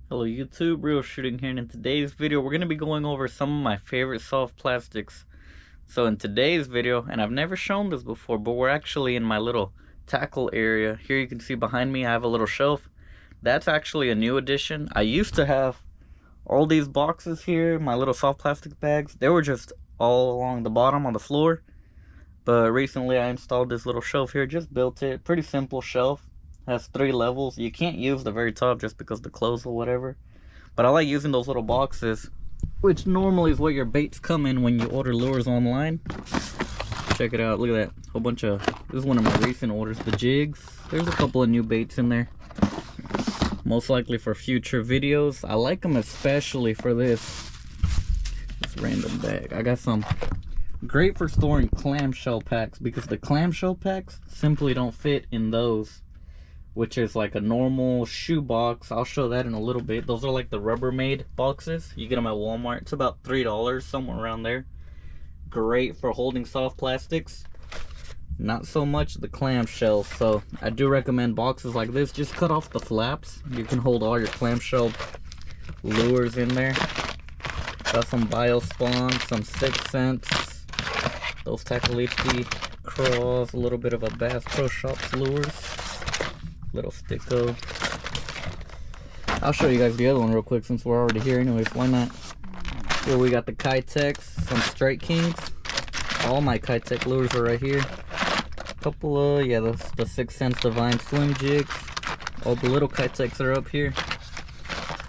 Hello YouTube, Real Shooting here, and in today's video we're going to be going over some of my favorite soft plastics. So in today's video, and I've never shown this before, but we're actually in my little tackle area. Here you can see behind me I have a little shelf. That's actually a new addition. I used to have all these boxes here, my little soft plastic bags. They were just all along the bottom on the floor. But recently I installed this little shelf here, just built it. Pretty simple shelf. Has 3 levels. You can't use the very top just because the clothes or whatever. But I like using those little boxes, which normally is what your baits come in when you order lures online. Check it out. Look at that. Whole bunch of... This is one of my recent orders. The jigs. There's a couple of new baits in there. Most likely for future videos. I like them especially for this random bag. I got some... Great for storing clamshell packs, because the clamshell packs simply don't fit in those, which is like a normal shoe box. I'll show that in a little bit. Those are like the Rubbermaid boxes. You get them at Walmart. It's about $3, somewhere around there. Great for holding soft plastics. Not so much the clamshells. So I do recommend boxes like this. Just cut off the flaps. You can hold all your clamshell lures in there. Got some Biospawn, some 6 cents, those Okeechobee Craws, a little bit of a Bass Pro Shops lures. Little sticko. I'll show you guys the other one real quick since we're already here anyways. Why not? Here we got the Kitex, some Strike Kings. All my Kitex lures are right here. A couple of, yeah, the 6 cents Divine Swim jigs. All the little Kitex are up here.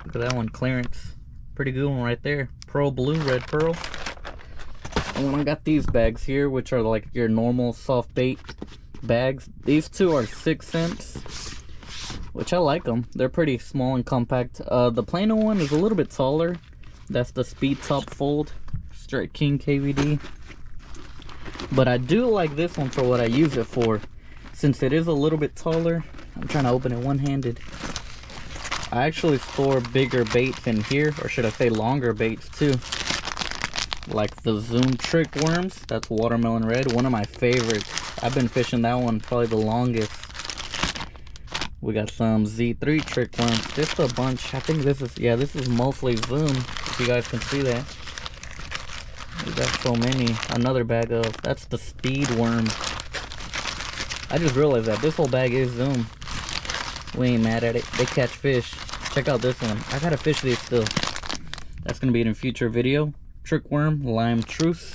Look at that one, clearance. Pretty good one right there. Pearl Blue, Red Pearl. And then I got these bags here, which are like your normal soft bait bags. These two are 6 cents, which I like them. They're pretty small and compact. The Plano one is a little bit taller. That's the Speed Top Fold Strike King KVD. But I do like this one for what I use it for, since it is a little bit taller. I'm trying to open it one-handed. I actually store bigger baits in here, or should I say longer baits too, like the Zoom Trick Worms. That's watermelon red, one of my favorites. I've been fishing that one probably the longest. We got some Z3 Trick Worms, just a bunch. I think this is, yeah, this is mostly Zoom, if you guys can see that. We got so many. Another bag of, that's the Speed Worm. I just realized that this whole bag is Zoom. We ain't mad at it. They catch fish. Check out this one. I gotta fish these still. That's gonna be in a future video. Trick Worm, Lime Truce.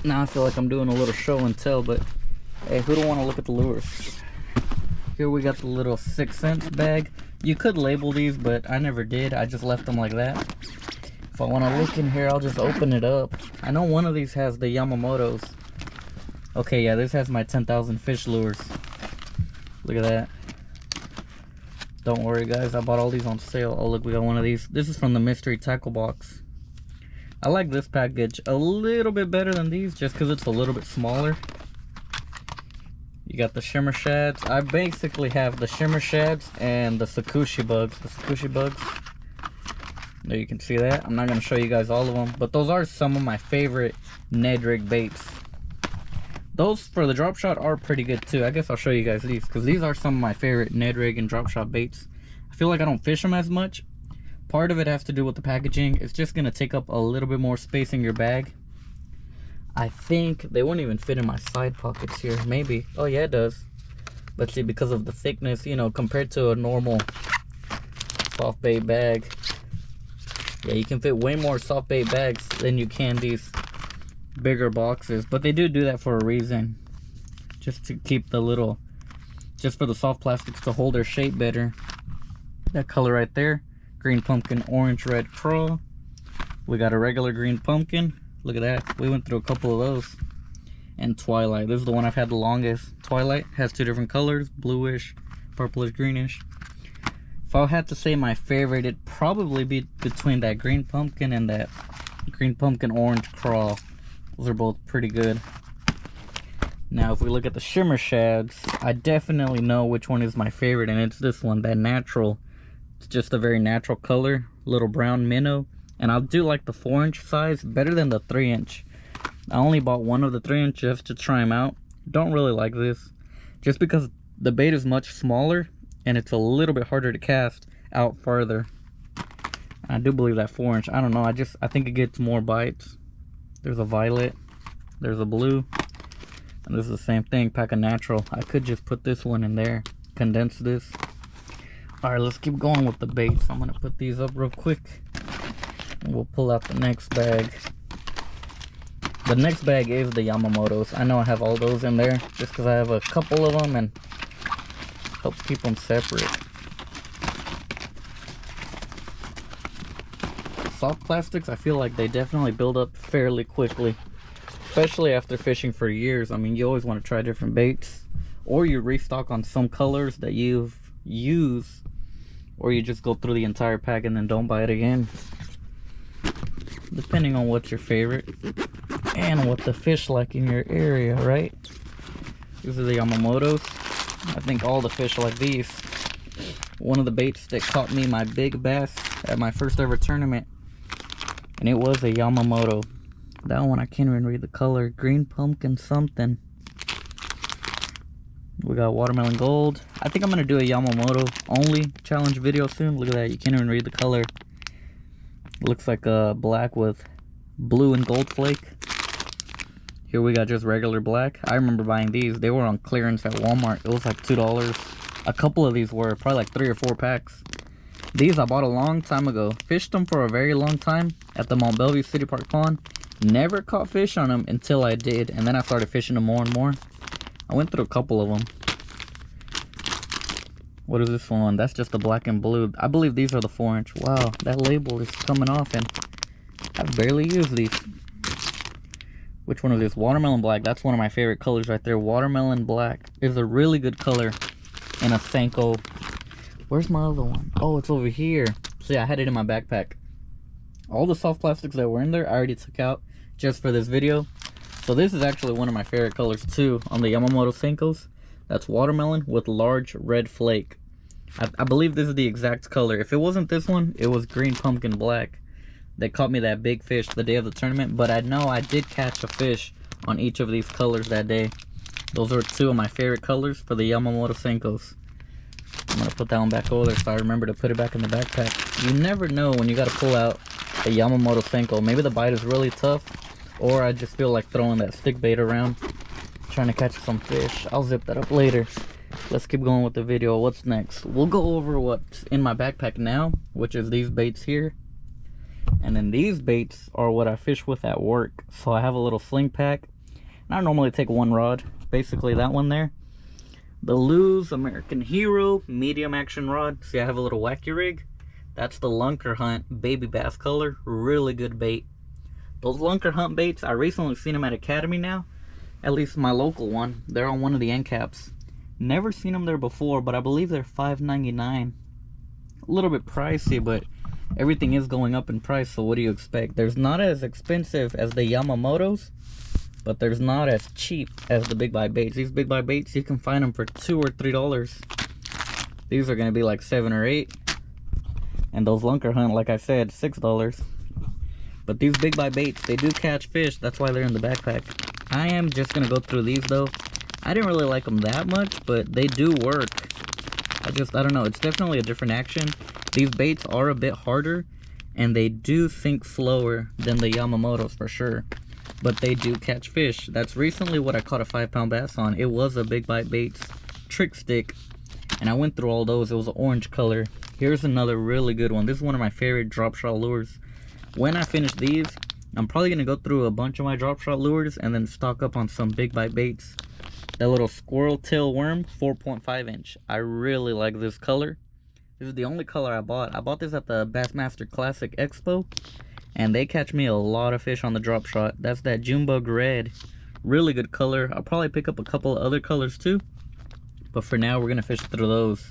Now I feel like I'm doing a little show and tell, but hey, who don't want to look at the lures? Here we got the little 6 cents bag. You could label these, but I never did. I just left them like that. If I want to look in here, I'll just open it up. I know one of these has the Yamamotos. Okay, yeah, this has my 10,000 fish lures. Look at that. Don't worry guys, I bought all these on sale. Oh look, we got one of these. This is from the mystery tackle box. I like this package a little bit better than these, just because it's a little bit smaller. You got the Shimmer Shads. I basically have the Shimmer Shads and the Okeechobee Bugs. The Okeechobee Bugs. There you can see that. I'm not going to show you guys all of them, but those are some of my favorite Ned Rig baits. Those for the drop shot are pretty good too. I guess I'll show you guys these, because these are some of my favorite Ned Rig and drop shot baits. I feel like I don't fish them as much. Part of it has to do with the packaging. It's just going to take up a little bit more space in your bag. I think they wouldn't even fit in my side pockets here. Maybe. Oh yeah, it does. But see, because of the thickness, you know, compared to a normal soft bait bag. Yeah, you can fit way more soft bait bags than you can these bigger boxes. But they do that for a reason. Just to keep the little, just for the soft plastics to hold their shape better. That color right there. Green pumpkin, orange, red craw. We got a regular green pumpkin. Look at that. We went through a couple of those. And Twilight. This is the one I've had the longest. Twilight has 2 different colors. Bluish, purplish, greenish. If I had to say my favorite, it'd probably be between that green pumpkin and that green pumpkin orange craw. Those are both pretty good. Now if we look at the Shimmer Shads, I definitely know which one is my favorite, and it's this one, that natural. It's just a very natural color, little brown minnow. And I do like the 4-inch size better than the 3-inch. I only bought one of the 3-inch just to try them out. Don't really like this, just because the bait is much smaller and it's a little bit harder to cast out farther. I do believe that 4-inch, I don't know, I think it gets more bites. There's a violet, there's a blue, and this is the same thing, pack a natural. I could just put this one in there, condense this. All right, let's keep going with the baits. I'm gonna put these up real quick, and we'll pull out the next bag. The next bag is the Yamamotos. I know I have all those in there just because I have a couple of them and helps keep them separate. Soft plastics, I feel like they definitely build up fairly quickly, especially after fishing for years. I mean, you always want to try different baits, or you restock on some colors that you've used, or you just go through the entire pack and then don't buy it again, depending on what's your favorite and what the fish like in your area, right? These are the Yamamotos. I think all the fish like these. One of the baits that caught me my big bass at my first ever tournament, and it was a Yamamoto. That one I can't even read the color. Green pumpkin something. We got watermelon gold. I think I'm gonna do a Yamamoto only challenge video soon. Look at that, you can't even read the color. Looks like a black with blue and gold flake. Here we got just regular black. I remember buying these. They were on clearance at Walmart. It was like $2. A couple of these were probably like 3 or 4 packs. These I bought a long time ago. Fished them for a very long time at the Mont Belvieu City Park Pond. Never caught fish on them until I did, and then I started fishing them more and more. I went through a couple of them. What is this one? That's just the black and blue. I believe these are the 4-inch. Wow, that label is coming off, and I've barely used these. Which one is this? Watermelon black. That's one of my favorite colors right there. Watermelon black is a really good color in a Senko. Where's my other one? Oh, it's over here. See, I had it in my backpack. All the soft plastics that were in there, I already took out just for this video. So this is actually one of my favorite colors too on the Yamamoto Senkos. That's watermelon with large red flake. I believe this is the exact color. If it wasn't this one, it was green pumpkin black. They caught me that big fish the day of the tournament, but I know I did catch a fish on each of these colors that day. Those are 2 of my favorite colors for the Yamamoto Senkos. I'm gonna put that one back over there so I remember to put it back in the backpack. You never know when you gotta pull out a Yamamoto Senko. Maybe the bite is really tough, or I just feel like throwing that stick bait around, trying to catch some fish. I'll zip that up later. Let's keep going with the video. What's next? We'll go over what's in my backpack now, which is these baits here. And then these baits are what I fish with at work. So I have a little sling pack, and I normally take 1 rod, basically that one there. The Lew's American Hero medium action rod. See, I have a little wacky rig. That's the Lunker Hunt baby bass color. Really good bait. Those Lunker Hunt baits, I recently seen them at Academy now. At least my local one. They're on one of the end caps. Never seen them there before, but I believe they're $5.99. A little bit pricey, but everything is going up in price, so what do you expect? There's not as expensive as the Yamamotos, but there's not as cheap as the big bite baits. These big bite baits, you can find them for $2 or $3. These are going to be like $7 or $8. And those Lunker Hunt, like I said, $6. But these big bite baits, they do catch fish. That's why they're in the backpack. I am just going to go through these though. I didn't really like them that much, but they do work. I don't know. It's definitely a different action. These baits are a bit harder, and they do sink slower than the Yamamotos for sure. But they do catch fish. That's recently what I caught a 5-pound bass on. It was a big bite baits trick stick, and I went through all those. It was an orange color. Here's another really good one. This is one of my favorite drop shot lures. When I finish these, I'm probably going to go through a bunch of my drop shot lures and then stock up on some big bite baits. That little squirrel tail worm, 4.5 inch. I really like this color. This is the only color I bought. I bought this at the Bassmaster Classic Expo, and they catch me a lot of fish on the drop shot. That's that Junebug red. Really good color. I'll probably pick up a couple of other colors too, but for now we're gonna fish through those.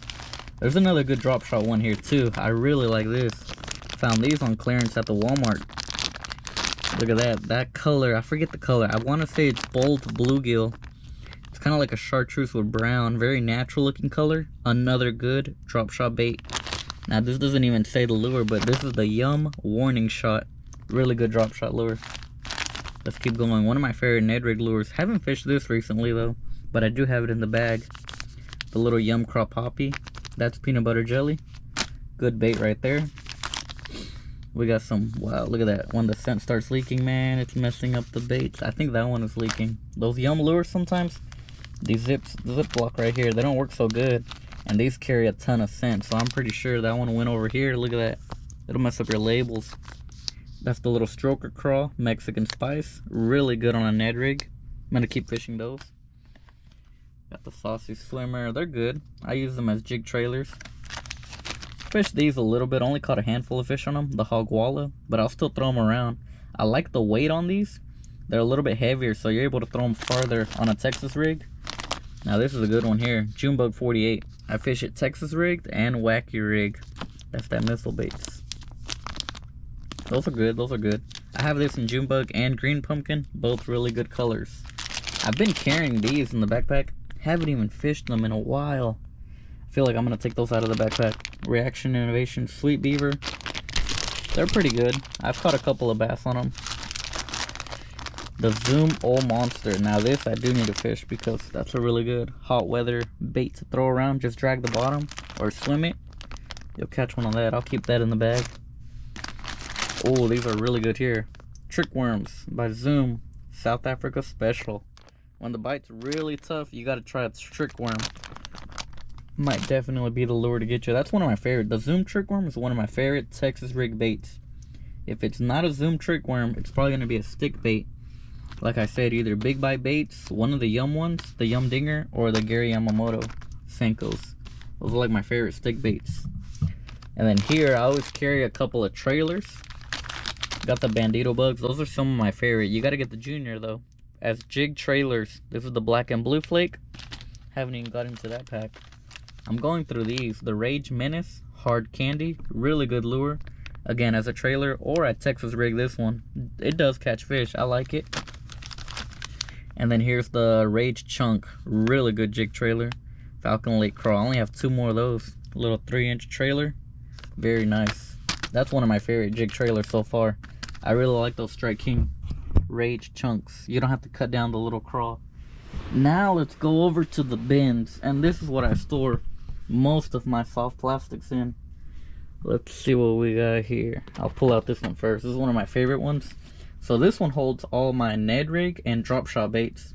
There's another good drop shot one here too. I really like this. Found these on clearance at the Walmart. Look at that. That color, I forget the color. I want to say it's bold bluegill. It's kind of like a chartreuse with brown. Very natural looking color. Another good drop shot bait. Now this doesn't even say the lure, but this is the Yum Warning Shot. Really good drop shot lure. Let's keep going. One of my favorite Ned Rig lures. Haven't fished this recently though, but I do have it in the bag. The little Yum Craw Poppy. That's peanut butter jelly. Good bait right there. We got some, wow, look at that. When the scent starts leaking, man, it's messing up the baits. I think that one is leaking. Those Yum lures sometimes, these zip block right here, they don't work so good. And these carry a ton of scent, so I'm pretty sure that one went over here. Look at that. It'll mess up your labels. That's the little stroker craw, Mexican spice. Really good on a Ned rig. I'm gonna keep fishing those. Got the Saucy Swimmer. They're good. I use them as jig trailers. Fished these a little bit. Only caught a handful of fish on them. The Hog Walla. But I'll still throw them around. I like the weight on these. They're a little bit heavier, so you're able to throw them farther on a Texas rig. Now this is a good one here. Junebug 48. I fish it Texas rigged and wacky rig. That's that missile baits. Those are good. Those are good. I have this in Junebug and green pumpkin. Both really good colors. I've been carrying these in the backpack. Haven't even fished them in a while. I feel like I'm going to take those out of the backpack. Reaction Innovation Sweet Beaver. They're pretty good. I've caught a couple of bass on them. The Zoom Old Monster. Now this I do need to fish because that's a really good hot weather bait to throw around. Just drag the bottom or swim it. You'll catch one on that. I'll keep that in the bag. Oh, these are really good here. Trick Worms by Zoom. South Africa Special. When the bite's really tough, you gotta try a trick worm. Might definitely be the lure to get you. That's one of my favorite. The Zoom trick worm is one of my favorite Texas rig baits. If it's not a Zoom trick worm, it's probably gonna be a stick bait. Like I said, either Big Bite Baits, one of the Yum ones, the Yum Dinger, or the Gary Yamamoto Senkos. Those are like my favorite stick baits. And then here, I always carry a couple of trailers. Got the Bandito Bugs. Those are some of my favorite. You gotta get the Junior though. As jig trailers, this is the black and blue flake. Haven't even got into that pack. I'm going through these. The Rage Menace, hard candy, really good lure. Again, as a trailer or at Texas rig, this one. It does catch fish. I like it. And then here's the Rage Chunk, really good jig trailer. Falcon Lake Craw. I only have 2 more of those. A little 3-inch trailer. Very nice. That's one of my favorite jig trailers so far. I really like those Strike King Rage chunks. You don't have to cut down the little craw. Now let's go over to the bins, and this is what I store most of my soft plastics in. Let's see what we got here. I'll pull out this one first. This is one of my favorite ones. So this one holds all my Ned rig and drop shot baits.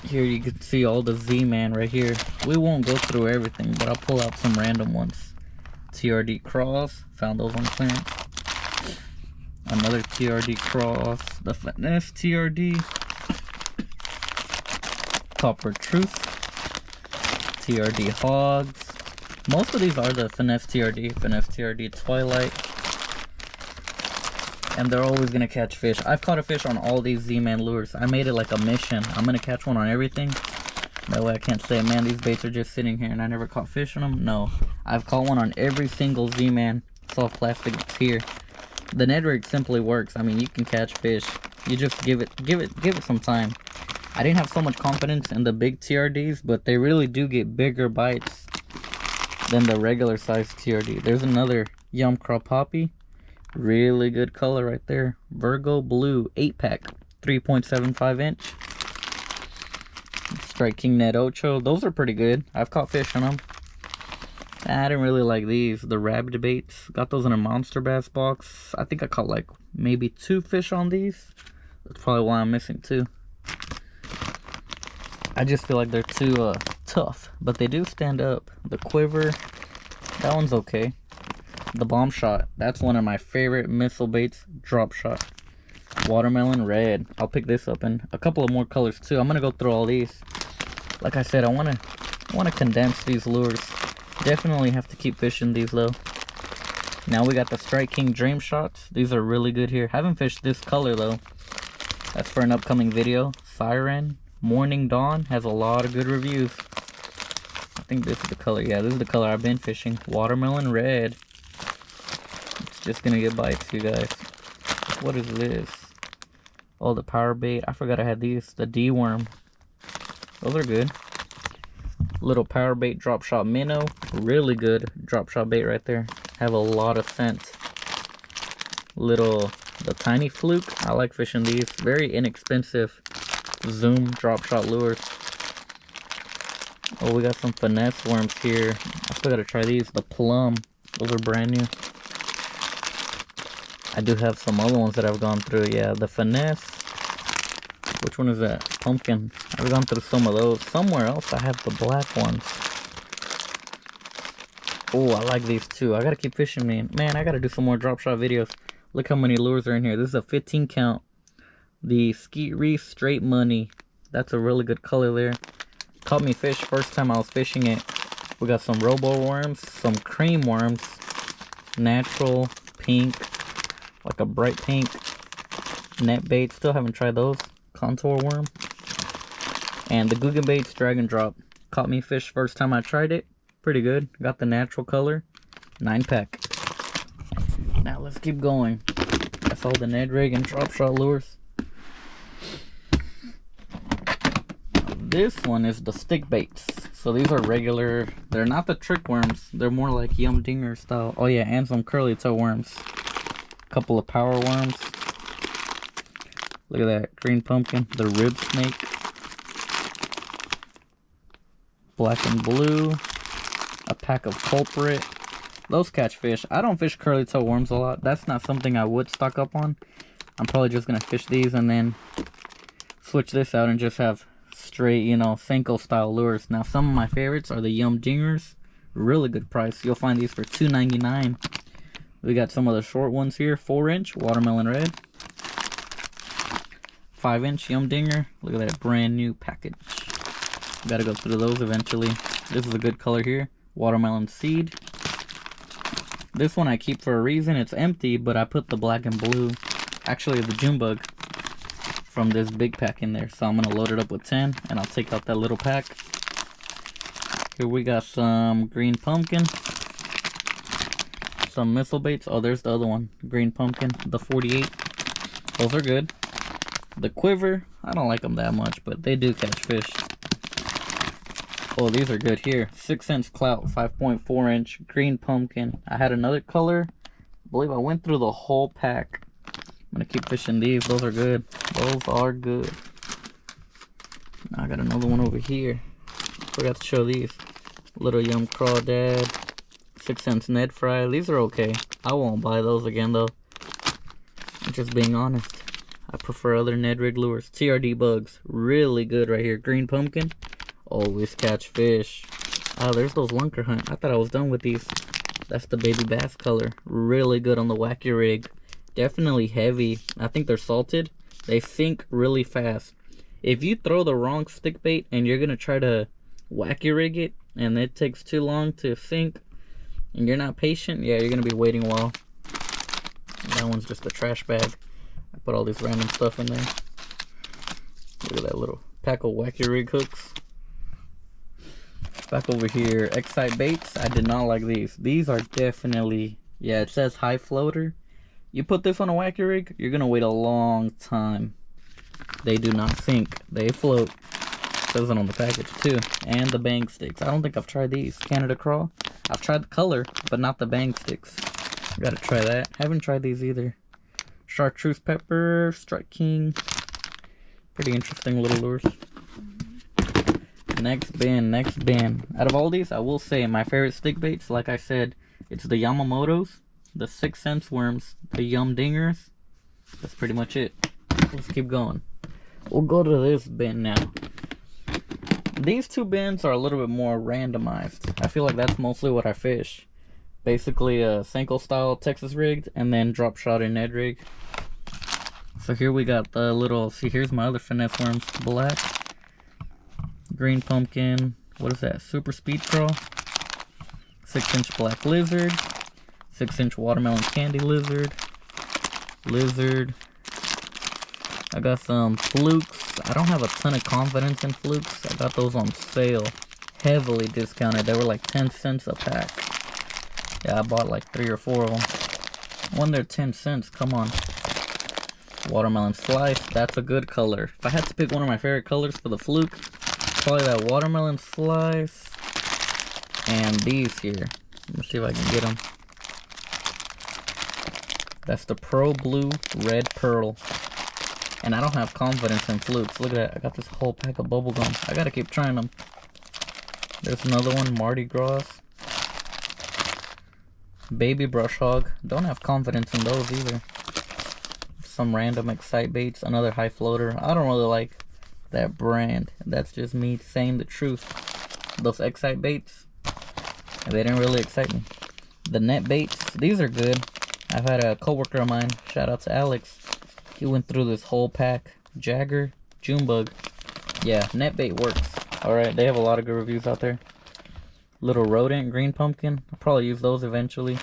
Here you can see all the Z-Man right here. We won't go through everything, but I'll pull out some random ones. TRD Craws, found those on clearance. Another TRD Craws, the Finesse TRD, Copper Truth, TRD Hogs. Most of these are the Finesse TRD Twilight. And they're always gonna catch fish. I've caught a fish on all these Z-Man lures. I made it like a mission. I'm gonna catch one on everything. That way I can't say, man, these baits are just sitting here and I never caught fish on them. No, I've caught one on every single Z-Man soft plastic here. The Ned rig simply works. I mean, you can catch fish. You just give it some time. I didn't have so much confidence in the big TRDs, but they really do get bigger bites than the regular size TRD. There's another Yum Craw Poppy. Really good color right there. Virgo Blue 8-pack, 3.75 inch. Strike King Ned Ocho. Those are pretty good. I've caught fish on them. I didn't really like these. The rabbit baits. Got those in a monster bass box. I think I caught like maybe 2 fish on these. That's probably why I'm missing 2. I just feel like they're too tough. But they do stand up. The Quiver. That one's okay. The Bomb Shot. That's one of my favorite missile baits. Drop shot. Watermelon Red. I'll pick this up and a couple of more colors too. I'm gonna go through all these. Like I said, I wanna condense these lures. Definitely have to keep fishing these though. Now we got the Strike King Dream Shots. These are really good here. Haven't fished this color though. That's for an upcoming video. Siren Morning Dawn has a lot of good reviews. I think this is the color. Yeah, this is the color I've been fishing. Watermelon Red. It's just gonna get bites, you guys. What is this? Oh, the power bait. I forgot I had these. The D-worm. Those are good. Little power bait drop shot minnow. Really good drop shot bait right there. Have a lot of scent. The tiny fluke. I like fishing these. Very inexpensive Zoom drop shot lures. Oh, we got some Finesse Worms here. I still gotta try these. The plum. Those are brand new. I do have some other ones that I've gone through. Yeah, the Finesse. Which one is that? Pumpkin. I've gone through some of those. Somewhere else I have the black ones. Oh, I like these too. I gotta keep fishing, man. Man, I gotta do some more drop shot videos. Look how many lures are in here. This is a 15 count. The Skeet Reef Straight Money. That's a really good color there. Caught me fish first time I was fishing it. We got some robo worms, some cream worms, natural pink, like a bright pink, net bait. Still haven't tried those. Contour worm. And the Guggen Baits Dragon Drop. Caught me fish first time I tried it. Pretty good. Got the natural color. 9-pack. Now let's keep going. That's all the Ned Rig and drop shot lures. This one is the stick baits. So these are regular. They're not the trick worms. They're more like Yumdinger style. Oh yeah, and some curly toe worms. A couple of power worms. Look at that green pumpkin. The rib snake. Black and blue. A pack of culprit. Those catch fish. I don't fish curly toe worms a lot. That's not something I would stock up on. I'm probably just gonna fish these and then switch this out and just have straight, you know, Senko style lures. Now some of my favorites are the Jingers. Really good price. You'll find these for $2.99. We got some of the short ones here. 4-inch watermelon red. 5-inch Dinger. Look at that brand new package. Gotta go through those eventually. This is a good color here. Watermelon seed. This one I keep for a reason. It's empty, but I put the black and blue, actually the Junebug, from this big pack in there. So I'm gonna load it up with 10 and I'll take out that little pack. Here we got some green pumpkin, some missile baits. Oh, there's the other one, green pumpkin, the 48. Those are good. The quiver, I don't like them that much, but they do catch fish. Oh, these are good here. 6-inch clout, 5.4-inch green pumpkin. I had another color. I believe I went through the whole pack. I'm gonna keep fishing these. Those are good. Those are good. Now I got another one over here. Forgot to show these. Little Yum Crawdad. 6-inch Ned Fry. These are okay. I won't buy those again though. I'm just being honest. I prefer other Ned Rig lures. TRD Bugs. Really good right here. Green pumpkin. Always catch fish. Oh, there's those Lunker Hunt. I thought I was done with these. That's the baby bass color. Really good on the wacky rig. Definitely heavy. I think they're salted. They sink really fast. If you throw the wrong stick bait and you're gonna try to wacky rig it and it takes too long to sink and you're not patient, yeah, you're gonna be waiting a while. That one's just a trash bag. I put all this random stuff in there. Look at that little pack of wacky rig hooks. Back over here, Excite Baits. I did not like these. These are definitely, yeah, it says high floater. You put this on a wacky rig, you're gonna wait a long time. They do not sink, they float. It says it on the package too. And the bang sticks. I don't think I've tried these. Canada Craw. I've tried the color, but not the bang sticks. Gotta try that. Haven't tried these either. Chartreuse pepper, Strike King. Pretty interesting little lures. Next bin. Out of all these, I will say my favorite stick baits, like I said, it's the Yamamotos, the 6-cent worms, the Dingers. That's pretty much it. Let's keep going. We'll go to this bin now. These two bins are a little bit more randomized. I feel like that's mostly what I fish. Basically a Senko style Texas rigged and then drop shot in Ned rig. So here we got the little, see here's my other Finesse Worms, black. Green pumpkin, what is that? Super Speed Craw. 6-inch black lizard. 6-inch watermelon candy lizard. I got some Flukes. I don't have a ton of confidence in Flukes. I got those on sale. Heavily discounted. They were like 10 cents a pack. Yeah, I bought like 3 or 4 of them. When they're 10 cents, come on. Watermelon slice, that's a good color. If I had to pick one of my favorite colors for the Fluke, probably that watermelon slice and these here. Let me see if I can get them. That's the Pro Blue Red Pearl. And I don't have confidence in Flukes. Look at that. I got this whole pack of bubble gum. I gotta keep trying them. There's another one, Mardi Gras. Baby brush hog. Don't have confidence in those either. Some random excite baits. Another high floater. I don't really like that brand. That's just me saying the truth. Those excite baits, they didn't really excite me. The net baits, these are good. I've had a coworker of mine, shout out to Alex. He went through this whole pack. Jagger, Junebug. Yeah, net bait works. Alright, they have a lot of good reviews out there. Little rodent, green pumpkin. I'll probably use those eventually.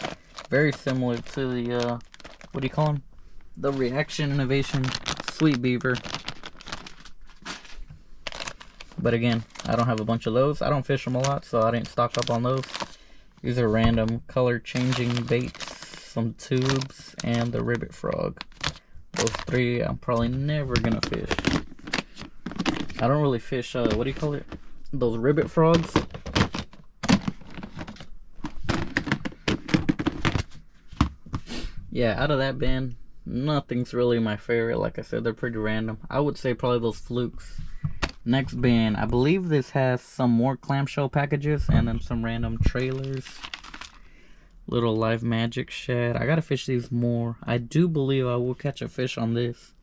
Very similar to the, what do you call them? The Reaction Innovation Sweet Beaver. But again, I don't have a bunch of those. I don't fish them a lot, so I didn't stock up on those. These are random color changing baits, some tubes, and the ribbit frog. Those three I'm probably never gonna fish. I don't really fish, what do you call it? Those ribbit frogs. Yeah, out of that bin, nothing's really my favorite. Like I said, they're pretty random. I would say probably those Flukes. Next bin, I believe this has some more clamshell packages and then some random trailers. Little live magic shad. I gotta fish these more. I do believe I will catch a fish on this.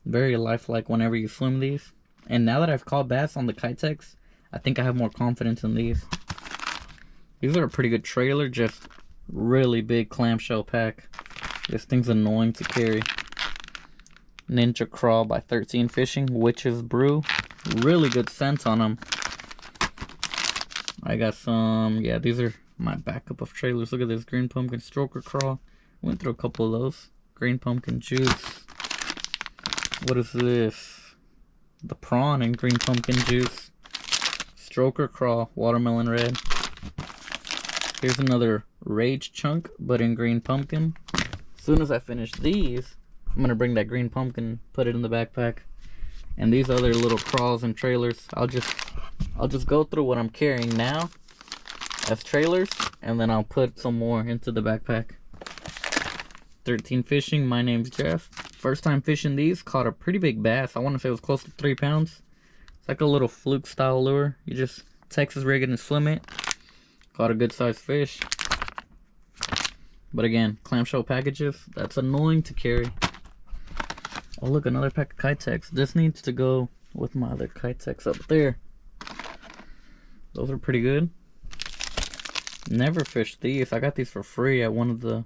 Very lifelike whenever you swim these. And now that I've caught bass on the Kitex, I think I have more confidence in these. These are a pretty good trailer, just really big clamshell pack. This thing's annoying to carry. Ninja Craw by 13 Fishing, Witch's Brew. Really good scent on them. I got some, yeah, these are my backup of trailers. Look at this, green pumpkin stroker craw. Went through a couple of those. Green pumpkin juice. What is this? The prawn and green pumpkin juice. Stroker craw, watermelon red. Here's another rage chunk, but in green pumpkin. As soon as I finish these, I'm gonna bring that green pumpkin, put it in the backpack. And these other little crawls and trailers, I'll just go through what I'm carrying now as trailers, and then I'll put some more into the backpack. 13 Fishing, my name's Jeff. First time fishing these, caught a pretty big bass. I want to say it was close to 3 pounds. It's like a little fluke style lure. You just Texas rig it and swim it. Caught a good sized fish. But again, clamshell packages, that's annoying to carry. Oh look, another pack of Kitex. This needs to go with my other Kitex up there. Those are pretty good. Never fished these. I got these for free at one of the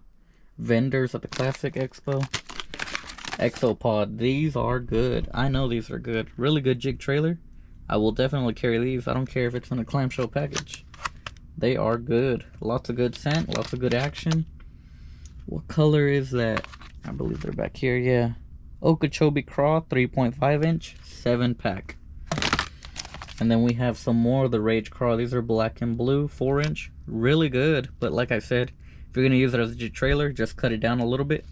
vendors at the Classic Expo. Exopod. These are good. I know these are good. Really good jig trailer. I will definitely carry these. I don't care if it's in a clamshell package. They are good. Lots of good scent. Lots of good action. What color is that? I believe they're back here. Yeah. Okeechobee Craw 3.5 inch 7-pack. And then we have some more of the Rage Craw. These are black and blue 4-inch. Really good. But like I said, if you're going to use it as a jig trailer, just cut it down a little bit.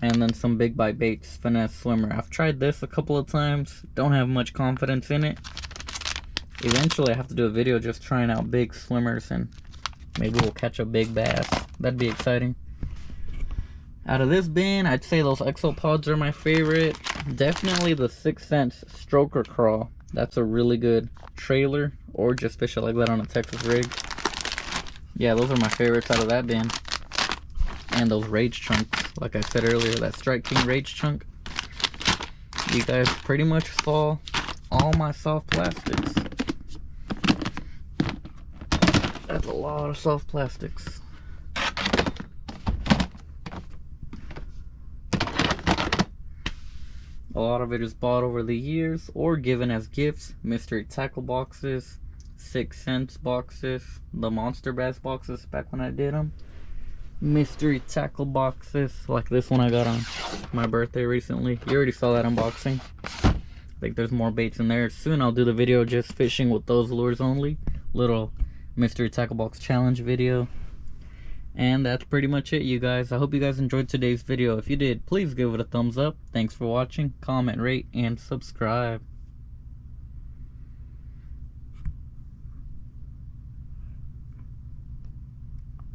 And then some big bite baits, Finesse Swimmer. I've tried this a couple of times. Don't have much confidence in it. Eventually I have to do a video just trying out big swimmers, and maybe we'll catch a big bass. That'd be exciting. Out of this bin, I'd say those Exopods are my favorite. Definitely the 6th Sense Stroker Craw. That's a really good trailer, or just fish it like that on a Texas rig. Yeah, those are my favorites out of that bin. And those Rage chunks, like I said earlier, that Strike King Rage chunk. You guys pretty much saw all my soft plastics. That's a lot of soft plastics. A lot of it is bought over the years or given as gifts. Mystery tackle boxes, 6 Sense boxes, the monster bass boxes back when I did them. Mystery tackle boxes like this one I got on my birthday recently. You already saw that unboxing. I think there's more baits in there. Soon I'll do the video just fishing with those lures only. Little mystery tackle box challenge video. And that's pretty much it, you guys. I hope you guys enjoyed today's video. If you did, please give it a thumbs up. Thanks for watching. Comment, rate, and subscribe.